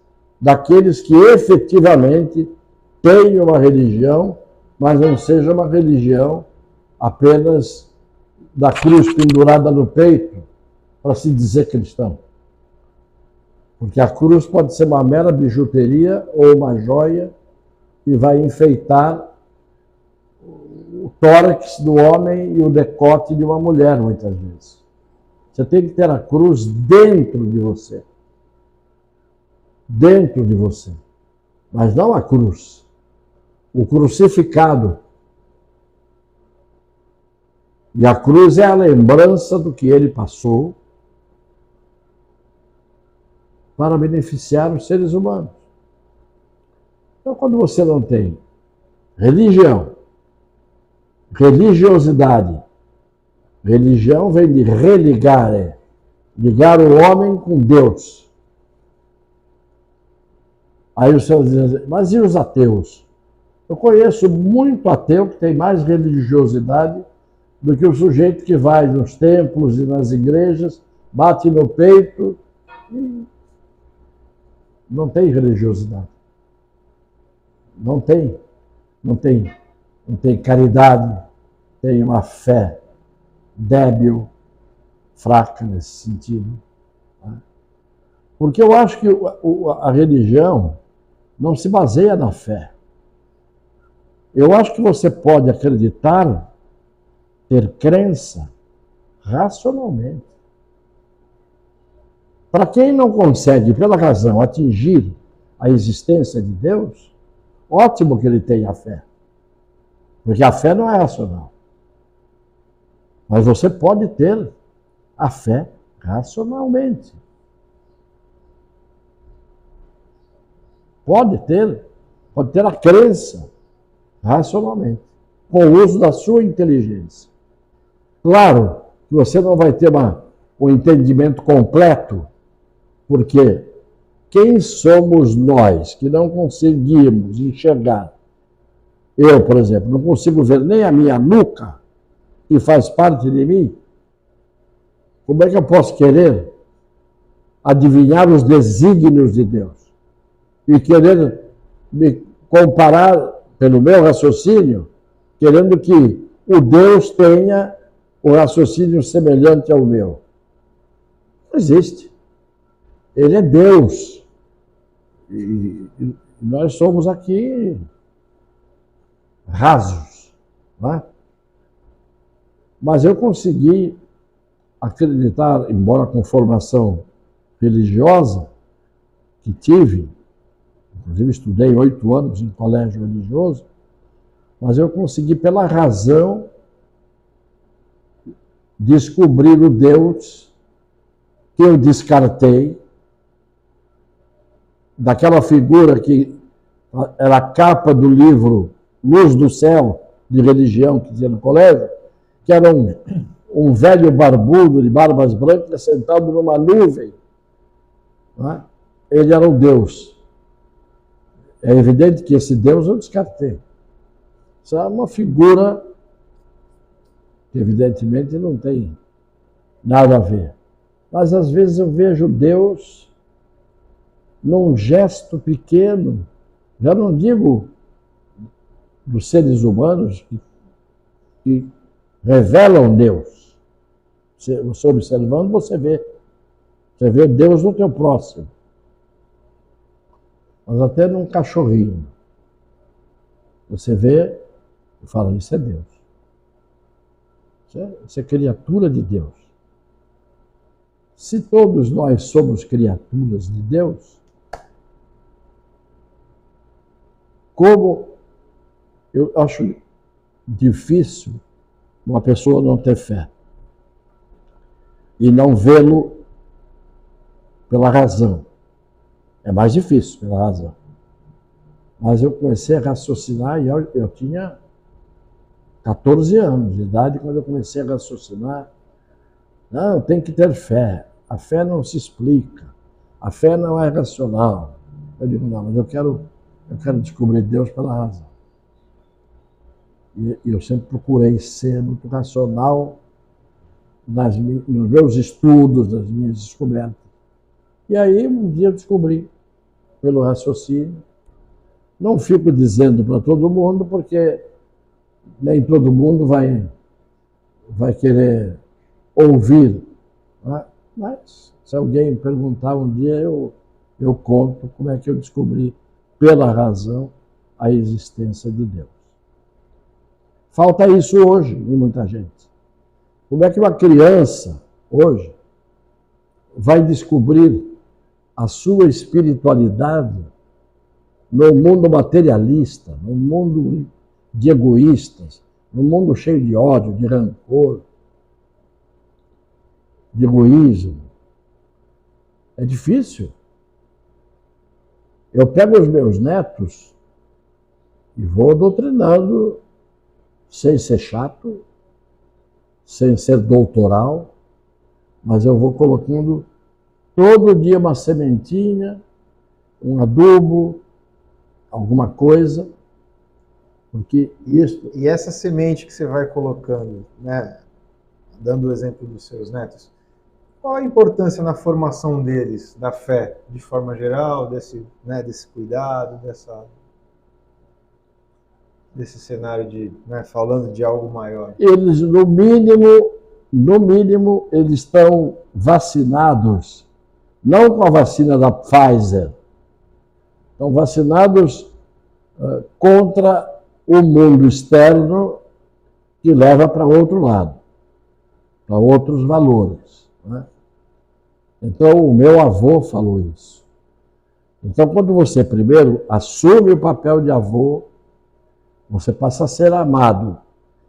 daqueles que efetivamente têm uma religião, mas não seja uma religião apenas da cruz pendurada no peito para se dizer cristão. Porque a cruz pode ser uma mera bijuteria ou uma joia que vai enfeitar o tórax do homem e o decote de uma mulher, muitas vezes. Você tem que ter a cruz dentro de você. Dentro de você. Mas não a cruz. O crucificado. E a cruz é a lembrança do que ele passou para beneficiar os seres humanos. Então, quando você não tem religião, religiosidade, religião vem de religar, ligar o homem com Deus. Aí os senhores dizem, mas e os ateus? Eu conheço muito ateu que tem mais religiosidade do que o sujeito que vai nos templos e nas igrejas, bate no peito e não tem religiosidade. Não tem caridade, tem uma fé débil, fraca nesse sentido. Porque eu acho que a religião não se baseia na fé. Eu acho que você pode acreditar, ter crença, racionalmente. Para quem não consegue, pela razão, atingir a existência de Deus, ótimo que ele tenha fé. Porque a fé não é racional. Mas você pode ter a fé racionalmente. Pode ter a crença racionalmente, com o uso da sua inteligência. Claro que você não vai ter um entendimento completo, porque quem somos nós que não conseguimos enxergar? Eu, por exemplo, não consigo ver nem a minha nuca, que faz parte de mim. Como é que eu posso querer adivinhar os desígnios de Deus? E querer me comparar, pelo meu raciocínio, querendo que o Deus tenha um raciocínio semelhante ao meu. Não existe. Ele é Deus. E nós somos aqui rasos. Não é? Mas eu consegui acreditar, embora com formação religiosa que tive, inclusive estudei 8 anos em colégio religioso, mas eu consegui, pela razão, descobrir o Deus que eu descartei, daquela figura que era a capa do livro Luz do Céu, de religião, que tinha no colégio, que era um velho barbudo de barbas brancas sentado numa nuvem. Não é? Ele era um Deus. É evidente que esse Deus eu descartei. Isso é uma figura que evidentemente não tem nada a ver. Mas às vezes eu vejo Deus num gesto pequeno, já não digo dos seres humanos que revelam Deus. Você observando, você vê Deus no teu próximo. Mas até num cachorrinho. Você vê e fala, isso é Deus. Isso é criatura de Deus. Se todos nós somos criaturas de Deus, como eu acho difícil uma pessoa não ter fé. e não vê-lo pela razão. É mais difícil pela razão. Mas eu comecei a raciocinar e eu tinha 14 anos de idade quando eu comecei a raciocinar. Não, tem que ter fé. A fé não se explica. A fé não é racional. Eu digo, não, mas eu quero descobrir Deus pela razão. E eu sempre procurei ser muito racional nos meus estudos, nas minhas descobertas. E aí, um dia eu descobri, pelo raciocínio. Não fico dizendo para todo mundo, porque nem todo mundo vai querer ouvir. Né? Mas, se alguém perguntar um dia, eu conto como é que eu descobri, pela razão, a existência de Deus. Falta isso hoje em muita gente. Como é que uma criança, hoje, vai descobrir a sua espiritualidade no mundo materialista, no mundo de egoístas, no mundo cheio de ódio, de rancor, de egoísmo? É difícil. Eu pego os meus netos e vou doutrinando, sem ser chato, sem ser doutoral, mas eu vou colocando todo dia uma sementinha, um adubo, alguma coisa, porque isso... E essa semente que você vai colocando, né, dando o exemplo dos seus netos, qual a importância na formação deles, da fé, de forma geral, desse cuidado, desse cenário de, né, falando de algo maior? Eles, no mínimo, eles estão vacinados, não com a vacina da Pfizer, estão vacinados contra o mundo externo que leva para outro lado, para outros valores. Né? Então, o meu avô falou isso. Então, quando você primeiro assume o papel de avô, você passa a ser amado.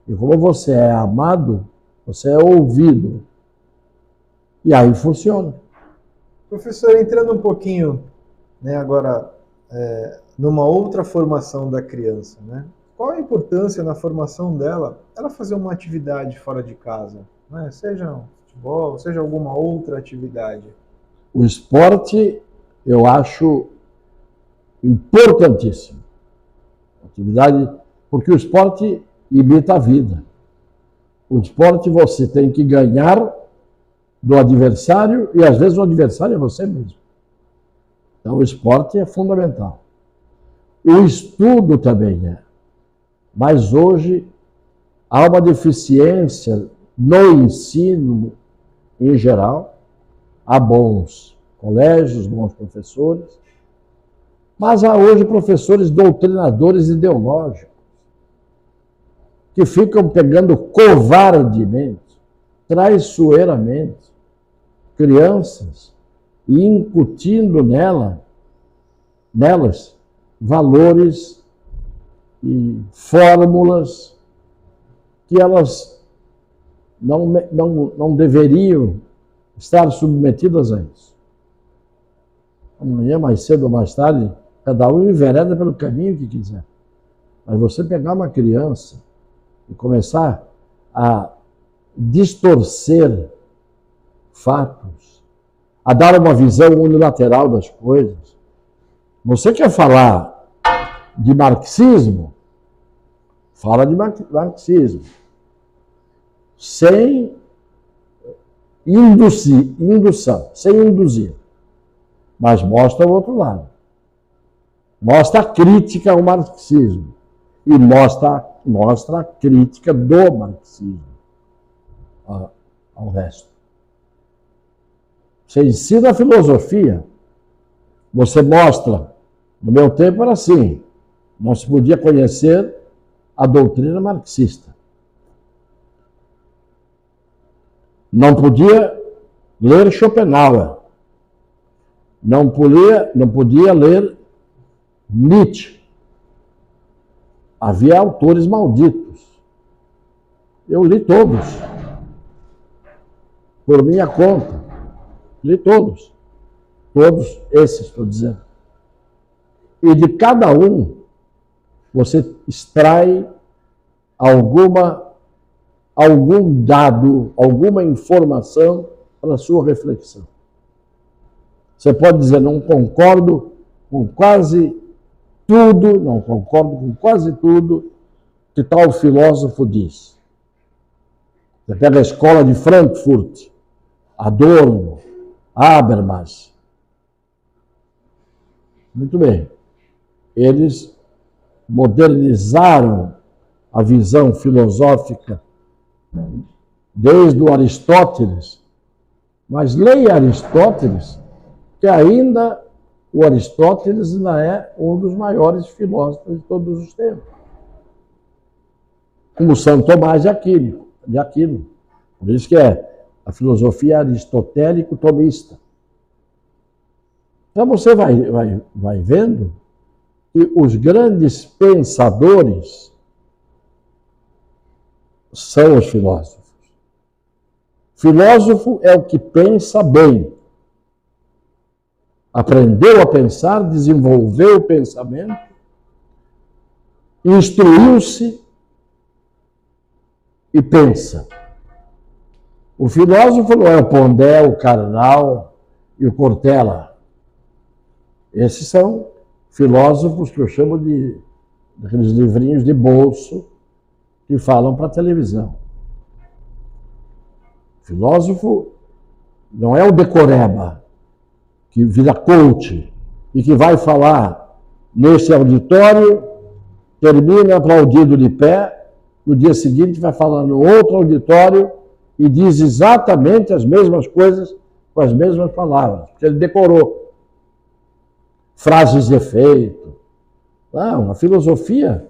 E como você é amado, você é ouvido. E aí funciona. Professor, entrando um pouquinho, né, agora, numa outra formação da criança, né? Qual a importância na formação dela, ela fazer uma atividade fora de casa, né? Seja um futebol, seja alguma outra atividade? O esporte, eu acho importantíssimo. Atividade, porque o esporte imita a vida. O esporte você tem que ganhar do adversário e às vezes o adversário é você mesmo. Então o esporte é fundamental. O estudo também é. Mas hoje há uma deficiência no ensino em geral. Há bons colégios, bons professores, mas há hoje professores doutrinadores ideológicos que ficam pegando covardemente, traiçoeiramente, crianças e incutindo nelas valores e fórmulas que elas não deveriam estar submetidas a isso. Amanhã, mais cedo ou mais tarde, cada um envereda pelo caminho que quiser. Mas você pegar uma criança e começar a distorcer fatos, a dar uma visão unilateral das coisas. Você quer falar de marxismo? Fala de marxismo. Sem indução, sem induzir. Mas mostra o outro lado. Mostra a crítica ao marxismo. E mostra a crítica do marxismo ao resto. Você ensina a filosofia, você mostra, no meu tempo era assim, não se podia conhecer a doutrina marxista. Não podia ler Schopenhauer, não podia ler Nietzsche. Havia autores malditos. Eu li todos. por minha conta. Li todos. Todos esses, estou dizendo. E de cada um, você extrai algum dado, alguma informação para a sua reflexão. Você pode dizer, não concordo com quase tudo, não concordo com quase tudo que tal filósofo diz. Você pega a escola de Frankfurt, Adorno, Habermas. Muito bem. Eles modernizaram a visão filosófica desde o Aristóteles. Mas leia Aristóteles, que ainda o Aristóteles ainda é um dos maiores filósofos de todos os tempos. Como São Tomás de Aquino. Por isso que é a filosofia aristotélico-tomista. Então você vai vendo que os grandes pensadores são os filósofos. Filósofo é o que pensa bem. Aprendeu a pensar, desenvolveu o pensamento, instruiu-se e pensa. O filósofo não é o Pondé, o Karnal e o Cortella. Esses são filósofos que eu chamo de daqueles livrinhos de bolso que falam para a televisão. Filósofo não é o decoreba, que vira coach e que vai falar nesse auditório, termina aplaudido de pé, no dia seguinte vai falar no outro auditório e diz exatamente as mesmas coisas com as mesmas palavras, porque ele decorou. Frases de efeito. Não, a filosofia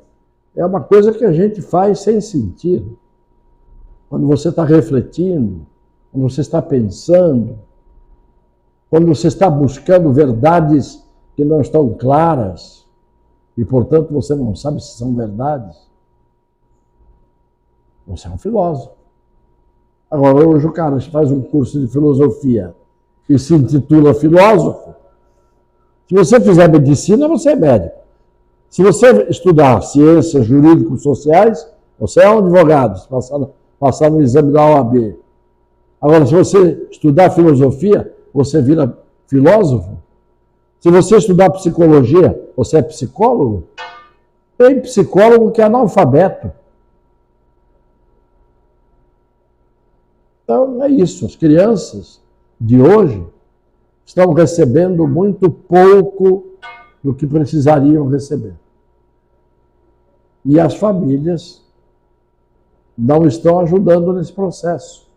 é uma coisa que a gente faz sem sentido. Quando você está refletindo, quando você está pensando, quando você está buscando verdades que não estão claras e, portanto, você não sabe se são verdades, você é um filósofo. Agora, hoje o cara faz um curso de filosofia e se intitula filósofo. Se você fizer medicina, você é médico. Se você estudar ciências jurídicos sociais, você é um advogado, se passar no exame da OAB. Agora, se você estudar filosofia, você vira filósofo. Se você estudar psicologia, você é psicólogo. Tem psicólogo que é analfabeto. Então, é isso. As crianças de hoje estão recebendo muito pouco do que precisariam receber. E as famílias não estão ajudando nesse processo,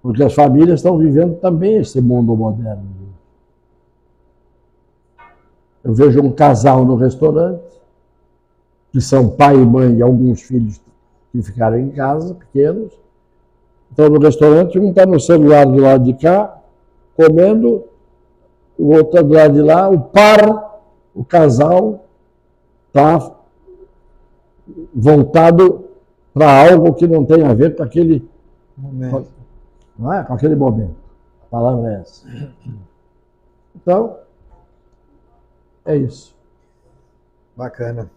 porque as famílias estão vivendo também esse mundo moderno. Eu vejo um casal no restaurante, que são pai e mãe e alguns filhos que ficaram em casa, pequenos. Estão no restaurante, um está no celular do lado de cá, comendo, o outro do lado de lá, o casal está voltado para algo que não tem a ver com aquele momento. Não é? Com aquele momento. A palavra é essa. Então, é isso. Bacana.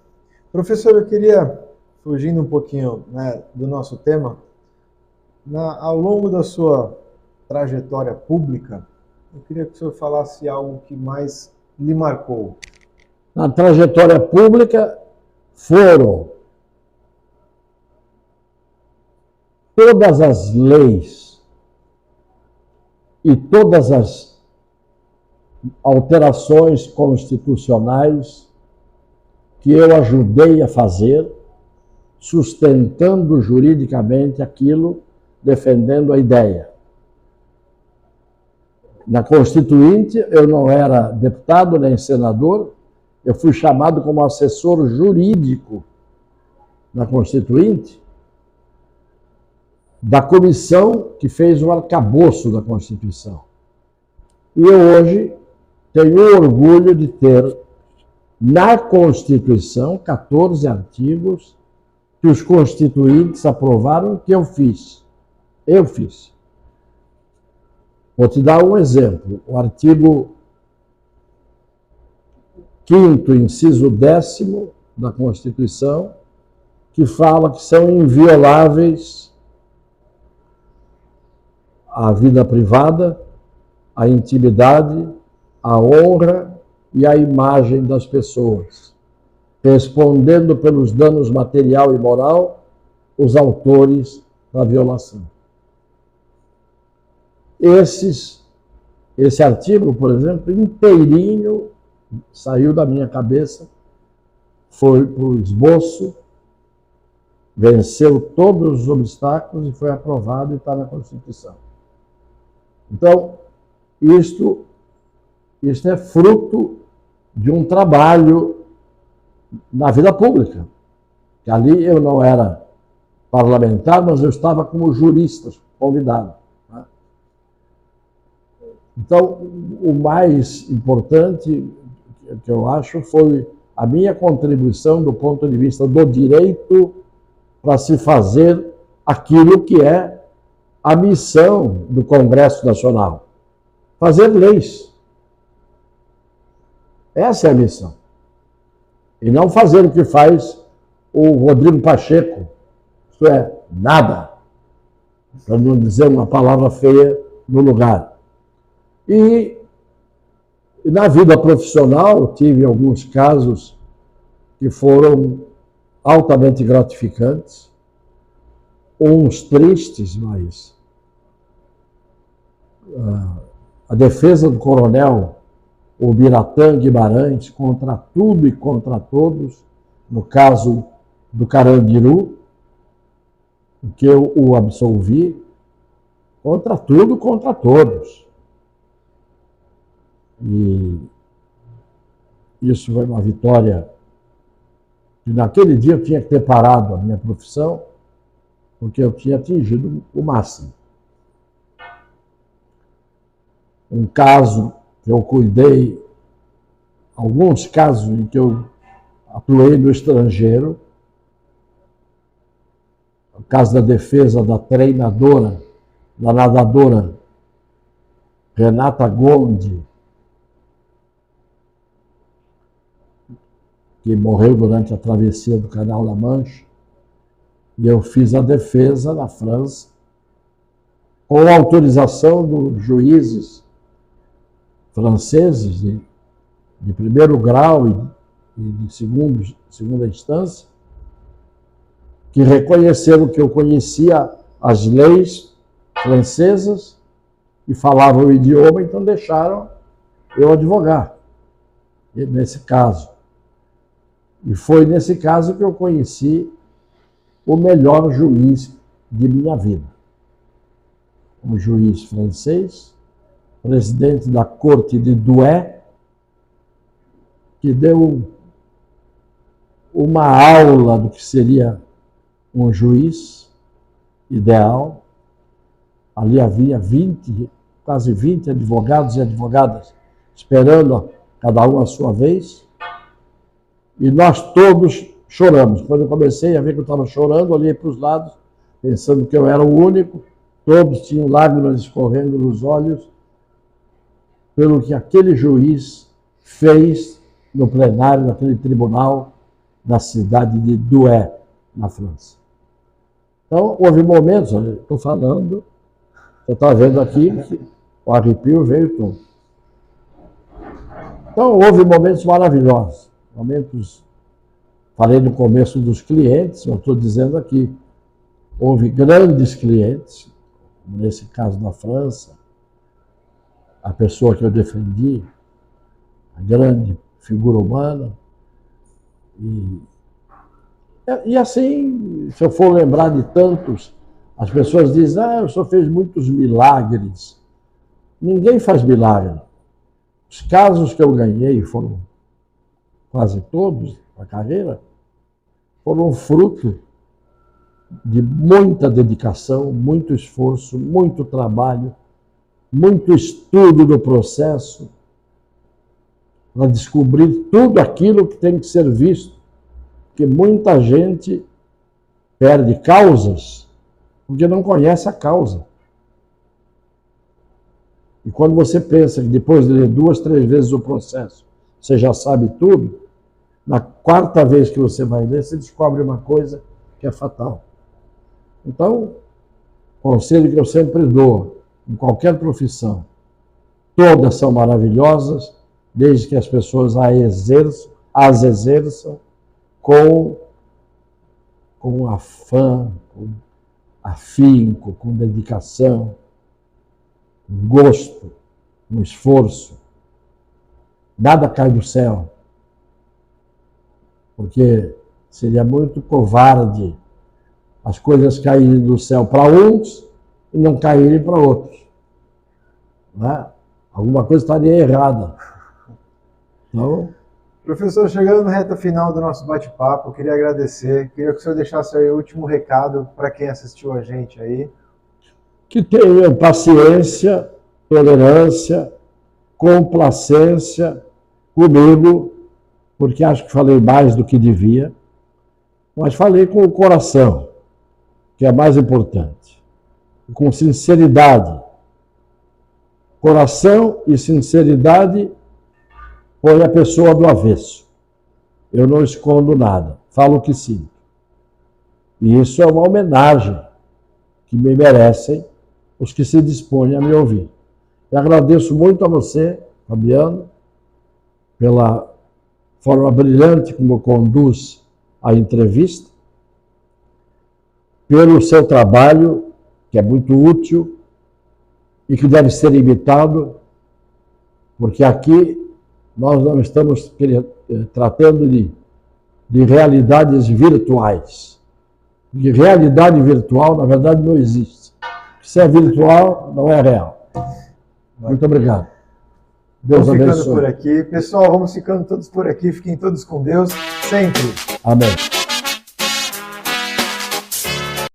Professor, eu queria, fugindo um pouquinho, né, do nosso tema, ao longo da sua trajetória pública, eu queria que o senhor falasse algo que mais lhe marcou. Na trajetória pública foram todas as leis e todas as alterações constitucionais que eu ajudei a fazer, sustentando juridicamente aquilo, defendendo a ideia. Na Constituinte, eu não era deputado nem senador, eu fui chamado como assessor jurídico na Constituinte da comissão que fez o arcabouço da Constituição. E eu hoje tenho orgulho de ter na Constituição 14 artigos que os constituintes aprovaram que eu fiz. Eu fiz. Vou te dar um exemplo. O artigo 5º, inciso 10º da Constituição, que fala que são invioláveis a vida privada, a intimidade, a honra e a imagem das pessoas, respondendo pelos danos material e moral os autores da violação. Esse artigo, por exemplo, inteirinho, saiu da minha cabeça, foi para o esboço, venceu todos os obstáculos e foi aprovado e está na Constituição. Então, isto é fruto de um trabalho na vida pública. Que ali eu não era parlamentar, mas eu estava como jurista convidado. Né? Então, o mais importante que eu acho foi a minha contribuição do ponto de vista do direito para se fazer aquilo que é a missão do Congresso Nacional. Fazer leis. Essa é a missão. E não fazer o que faz o Rodrigo Pacheco. Isso é, nada. Para não dizer uma palavra feia no lugar. E na vida profissional, tive alguns casos que foram altamente gratificantes, uns tristes, mas a defesa do coronel Ubiratã Guimarães contra tudo e contra todos, no caso do Carandiru, que eu o absolvi, contra tudo, contra todos. E isso foi uma vitória que naquele dia eu tinha que ter parado a minha profissão, porque eu tinha atingido o máximo. Um caso que eu cuidei, alguns casos em que eu atuei no estrangeiro, o caso da defesa da treinadora, da nadadora Renata Gondi, que morreu durante a travessia do Canal da Mancha, e eu fiz a defesa na França, com a autorização dos juízes franceses de primeiro grau e de segunda instância, que reconheceram que eu conhecia as leis francesas e falava o idioma, então deixaram eu advogar nesse caso. E foi nesse caso que eu conheci o melhor juiz de minha vida. Um juiz francês, presidente da corte de Douai, que deu uma aula do que seria um juiz ideal. Ali havia quase 20 advogados e advogadas esperando cada um a sua vez. E nós todos choramos. Quando eu comecei a ver que eu estava chorando, olhei para os lados, pensando que eu era o único. Todos tinham lágrimas escorrendo nos olhos pelo que aquele juiz fez no plenário daquele tribunal da cidade de Douai, na França. Então, houve momentos, estou falando, você está vendo aqui, que o arrepio veio todo. Então, houve momentos maravilhosos, momentos, falei no começo dos clientes, eu estou dizendo aqui, houve grandes clientes, nesse caso da França, a pessoa que eu defendi, a grande figura humana, e assim, se eu for lembrar de tantos, as pessoas dizem, o senhor fez muitos milagres. Ninguém faz milagre. Os casos que eu ganhei, foram quase todos, na carreira, foram fruto de muita dedicação, muito esforço, muito trabalho, muito estudo do processo, para descobrir tudo aquilo que tem que ser visto, porque muita gente perde causas porque não conhece a causa. E quando você pensa que depois de ler 2, 3 vezes o processo, você já sabe tudo, na 4ª vez que você vai ler, você descobre uma coisa que é fatal. Então, o conselho que eu sempre dou, em qualquer profissão, todas são maravilhosas, desde que as pessoas as exerçam com afã, com afinco, com dedicação, com gosto, com esforço. Nada cai do céu, porque seria muito covarde as coisas caírem do céu para uns e não caírem para outros. Né? Alguma coisa estaria errada. Então, professor, chegando na reta final do nosso bate-papo, eu queria agradecer, queria que o senhor deixasse aí o último recado para quem assistiu a gente aí. Que tenham paciência, tolerância, complacência comigo, porque acho que falei mais do que devia, mas falei com o coração, que é mais importante, e com sinceridade. Coração e sinceridade põe a pessoa do avesso. Eu não escondo nada, falo o que sinto. E isso é uma homenagem que me merecem os que se dispõem a me ouvir. Eu agradeço muito a você, Fabiano, pela forma brilhante como conduz a entrevista, pelo seu trabalho, que é muito útil e que deve ser imitado, porque aqui nós não estamos tratando de realidades virtuais. De realidade virtual, na verdade, não existe. Se é virtual, não é real. Muito obrigado. Deus abençoe. Vamos ficando por aqui. Pessoal, vamos ficando todos por aqui. Fiquem todos com Deus, sempre. Amém.